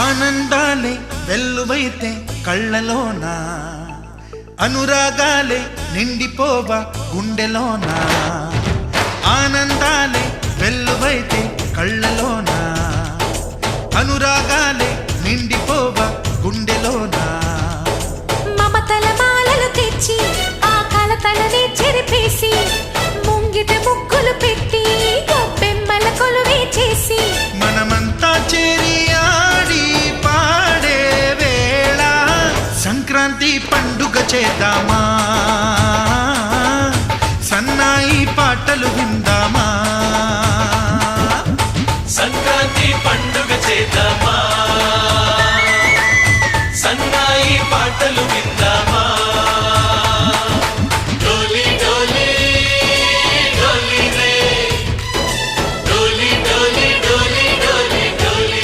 ఆనందాలే వెల్లువైతే కళ్ళలోనా, అనురాగాలే నిండిపోవా గుండెలోనా. ఆనందాలే వెల్లువైతే కళ్ళలోనా, అనురాగాలే నిండిపోవా గుండెలోనా. మమతల మాలలు తెచ్చి ఆ కలతలనే చెరిపేసి, ముంగిట ముగ్గులు పెట్టి గొప్పెమ్మల కొలువే చేసి, మనమంతా చేరి ఆడి పాడే వేళ సంక్రాంతి పండుగ చేద్దామా, సన్నాయి పాటలు విందామా. సంక్రాంతి పండుగ